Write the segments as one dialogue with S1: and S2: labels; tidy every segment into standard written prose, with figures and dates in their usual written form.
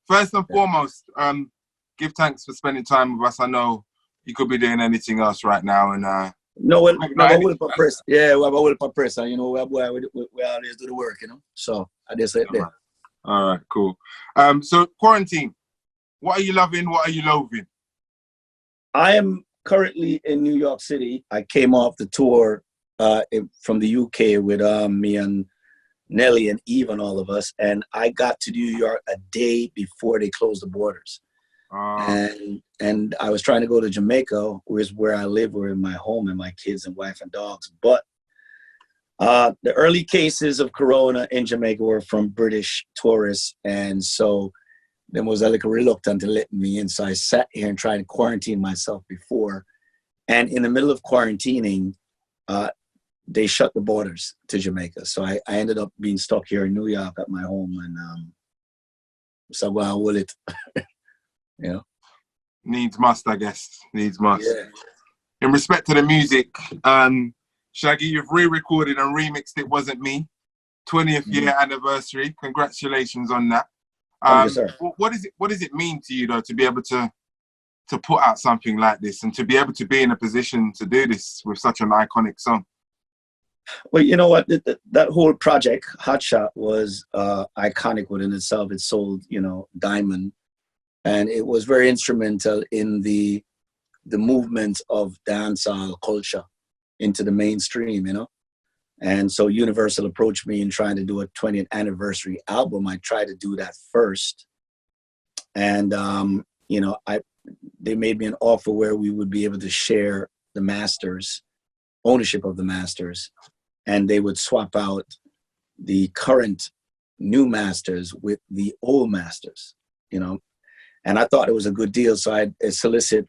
S1: First and foremost, give thanks for spending time with us. I know you could be doing anything else right now, and
S2: no, well, no, we'll put press. Yeah, we'll put press. You know, we always do the work. You know, so I just said that.
S1: All right, cool. So quarantine. What are you loving? What are you loathing?
S2: I am currently in New York City. I came off the tour from the UK with me and Nelly and Eve and all of us, and I got to New York a day before they closed the borders. And I was trying to go to Jamaica, which is where I live, where in my home and my kids and wife and dogs. But the early cases of corona in Jamaica were from British tourists, and so there was like a reluctant to let me in. So I sat here and tried to quarantine myself before, and in the middle of quarantining, they shut the borders to Jamaica. So I ended up being stuck here in New York at my home, and so well, will it? You know,
S1: needs must, I guess. Needs must.
S2: Yeah.
S1: In respect to the music, Shaggy, you've re-recorded and remixed "It Wasn't Me," 20th year anniversary. Congratulations on that.
S2: Thank you, sir.
S1: What does it mean to you though to be able to put out something like this and to be able to be in a position to do this with such an iconic song?
S2: Well, you know what? That whole project, Hot Shot, was iconic within itself. It sold, you know, diamond. And it was very instrumental in the movement of dancehall culture into the mainstream, you know. And so Universal approached me in trying to do a 20th anniversary album. I tried to do that first. And, you know, they made me an offer where we would be able to share the masters, ownership of the masters, and they would swap out the current new masters with the old masters, you know. And I thought it was a good deal, so I solicit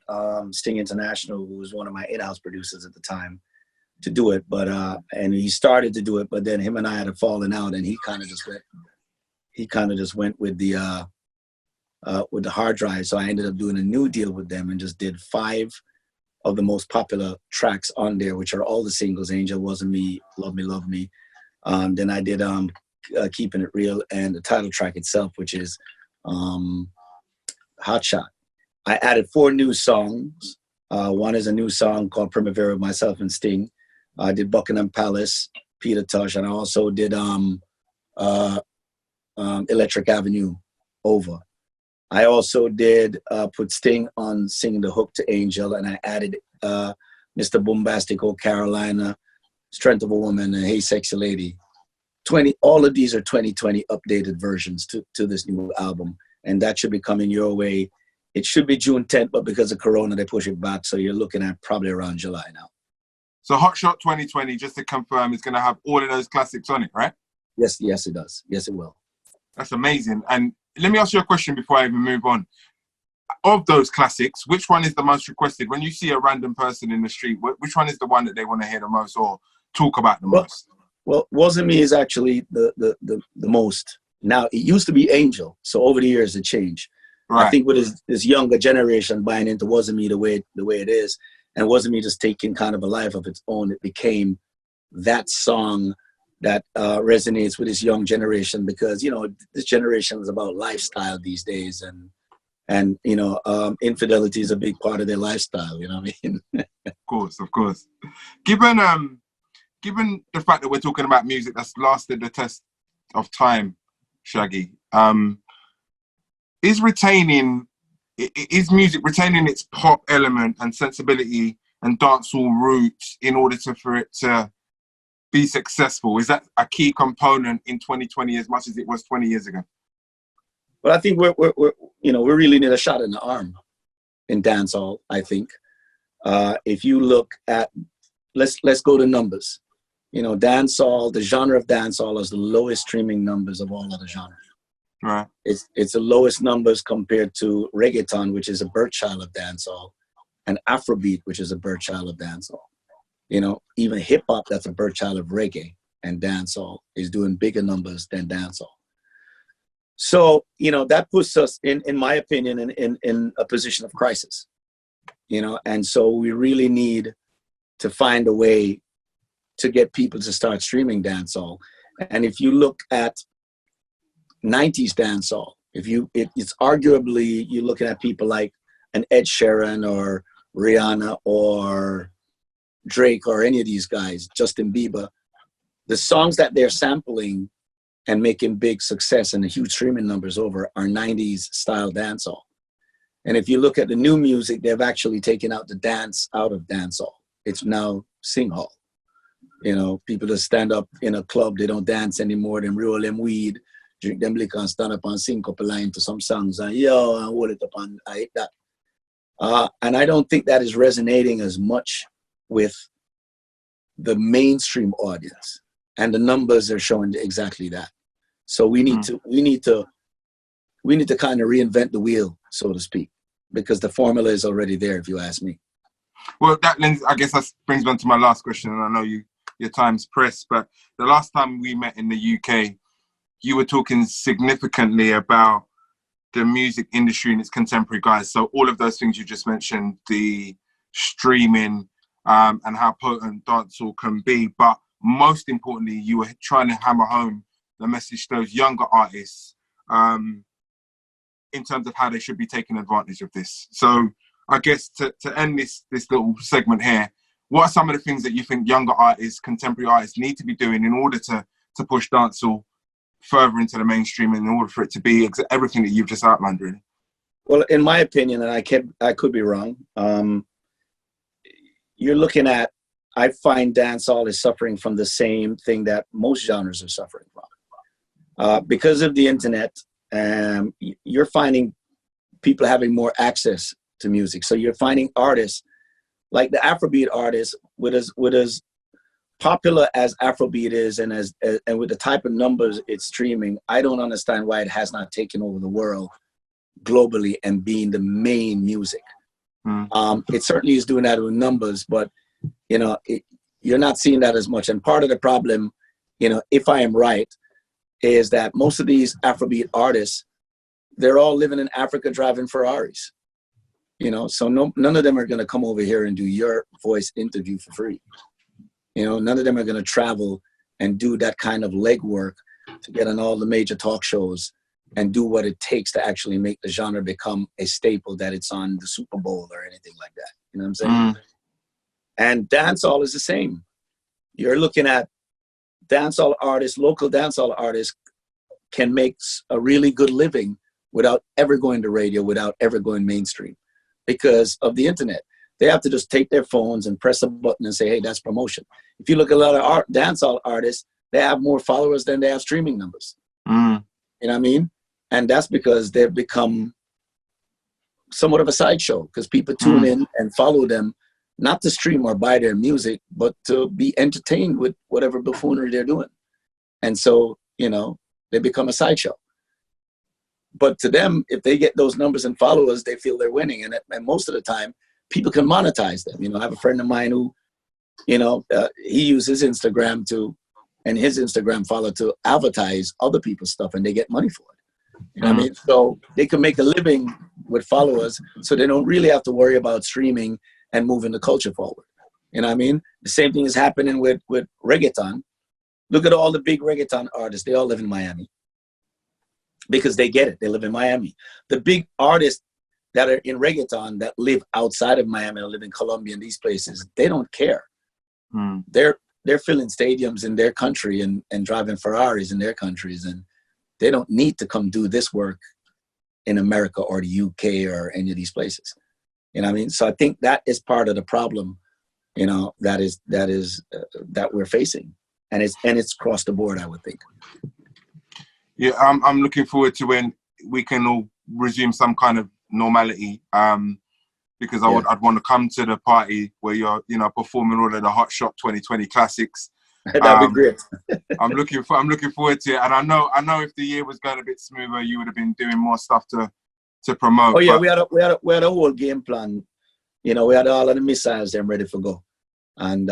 S2: Sting International, who was one of my in-house producers at the time, to do it. But and he started to do it, but then him and I had a falling out, and he kind of just went with the hard drive. So I ended up doing a new deal with them and just did 5 of the most popular tracks on there, which are all the singles: "Angel," "Wasn't Me," "Love Me, Love Me." Then I did "Keeping It Real" and the title track itself, which is Hot Shot. I added 4 new songs. One is a new song called Primavera with myself and Sting. I did Buckingham Palace, Peter Tosh, and I also did Electric Avenue, Over. I also did put Sting on singing the hook to Angel, and I added Mr. Boombastic, "Oh Carolina," "Strength of a Woman," and "Hey Sexy Lady." All of these are 2020 updated versions to this new album. And that should be coming your way. It should be June 10th, but because of Corona, they push it back. So you're looking at probably around July now.
S1: So Hot Shot 2020, just to confirm, is going to have all of those classics on it, right?
S2: Yes, it does. Yes, it will.
S1: That's amazing. And let me ask you a question before I even move on. Of those classics, which one is the most requested? When you see a random person in the street, which one is the one that they want to hear the most or talk about the most?
S2: Well, Wasn't Me is actually the most. Now, it used to be Angel, so over the years it changed. Right. I think with this younger generation buying into Wasn't Me the way it is, and Wasn't Me just taking kind of a life of its own, it became that song that resonates with this young generation, because, you know, this generation is about lifestyle these days, and you know, infidelity is a big part of their lifestyle, you know what I mean?
S1: Of course. Given the fact that we're talking about music that's lasted the test of time, Shaggy, is music retaining its pop element and sensibility and dancehall roots in order for it to be successful? Is that a key component in 2020 as much as it was 20 years ago?
S2: Well, I think we really need a shot in the arm in dancehall. I think if you look at, let's go to numbers. You know, dancehall, the genre of dancehall has the lowest streaming numbers of all other genres.
S1: Right.
S2: It's the lowest numbers compared to reggaeton, which is a birthchild of dancehall, and Afrobeat, which is a birthchild of dancehall. You know, even hip hop, that's a birthchild of reggae, and dancehall is doing bigger numbers than dancehall. So, you know, that puts us in my opinion, in a position of crisis. You know, and so we really need to find a way to get people to start streaming dancehall. And if you look at 90s dancehall, It's arguably, you're looking at people like an Ed Sheeran or Rihanna or Drake or any of these guys, Justin Bieber. The songs that they're sampling and making big success and the huge streaming numbers over are 90s style dancehall. And if you look at the new music, they've actually taken out the dance out of dancehall. It's now sing hall. You know, people that stand up in a club, they don't dance anymore. Them roll them weed, drink them liquor and stand up and sing a couple lines to some songs and yo, and hold it up and I hate that. And I don't think that is resonating as much with the mainstream audience. And the numbers are showing exactly that. So we need to kind of reinvent the wheel, so to speak, because the formula is already there, if you ask me.
S1: Well, I guess that brings me on to my last question, and I know your time's pressed, but the last time we met in the UK, you were talking significantly about the music industry and its contemporary guys. So all of those things you just mentioned, the streaming and how potent dancehall can be, but most importantly, you were trying to hammer home the message to those younger artists in terms of how they should be taking advantage of this. So I guess to end this little segment here, what are some of the things that you think younger artists, contemporary artists need to be doing in order to push dancehall further into the mainstream and in order for it to be everything that you've just outlined, really? Well,
S2: in my opinion, and I could be wrong, you're looking at, I find dancehall is suffering from the same thing that most genres are suffering from. Because of the internet, you're finding people having more access to music. So you're finding artists like the Afrobeat artists, with as popular as Afrobeat is and with the type of numbers it's streaming, I don't understand why it has not taken over the world globally and being the main music. It certainly is doing that with numbers, but you know, you're not seeing that as much. And part of the problem, you know, if I am right, is that most of these Afrobeat artists, they're all living in Africa driving Ferraris. You know, so none of them are going to come over here and do your voice interview for free. You know, none of them are going to travel and do that kind of legwork to get on all the major talk shows and do what it takes to actually make the genre become a staple that it's on the Super Bowl or anything like that. You know what I'm saying? And dancehall is the same. You're looking at dancehall artists, local dancehall artists can make a really good living without ever going to radio, without ever going mainstream because of the internet. They have to just take their phones and press a button and say, hey, that's promotion. If you look at a lot of dancehall artists, they have more followers than they have streaming numbers. You know what I mean? And that's because they've become somewhat of a sideshow because people tune in and follow them, not to stream or buy their music, but to be entertained with whatever buffoonery they're doing. And so, you know, they become a sideshow. But to them, if they get those numbers and followers, they feel they're winning. And most of the time, people can monetize them. You know, I have a friend of mine who, you know, he uses Instagram and his Instagram follow to advertise other people's stuff, and they get money for it. You know what I mean? So they can make a living with followers, so they don't really have to worry about streaming and moving the culture forward. You know what I mean? The same thing is happening with reggaeton. Look at all the big reggaeton artists. They all live in Miami because they get it. They live in Miami. The big artists that are in reggaeton that live outside of Miami or live in Colombia and these places, they don't care. They're filling stadiums in their country and driving Ferraris in their countries, and they don't need to come do this work in America or the UK or any of these places. You know what I mean? So I think that is part of the problem, you know, that we're facing, and it's across the board, I would think.
S1: Yeah, I'm looking forward to when we can all resume some kind of normality. Because I'd want to come to the party where you're, you know, performing all of the Hot Shot 2020 classics.
S2: That'd be great.
S1: I'm looking forward to it, and I know if the year was going a bit smoother, you would have been doing more stuff to promote.
S2: Oh yeah, we had a whole game plan. You know, we had all of the missiles them ready for go, and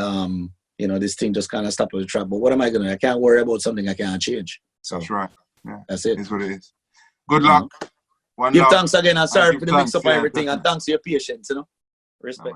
S2: you know, this thing just kind of stopped with the trap. But what am I gonna do? I can't worry about something I can't change. So
S1: that's right. Yeah,
S2: that's it.
S1: It's what it is. Good luck.
S2: Give thanks again. I'm sorry for the mix up and everything, and thanks for your patience. You know, respect.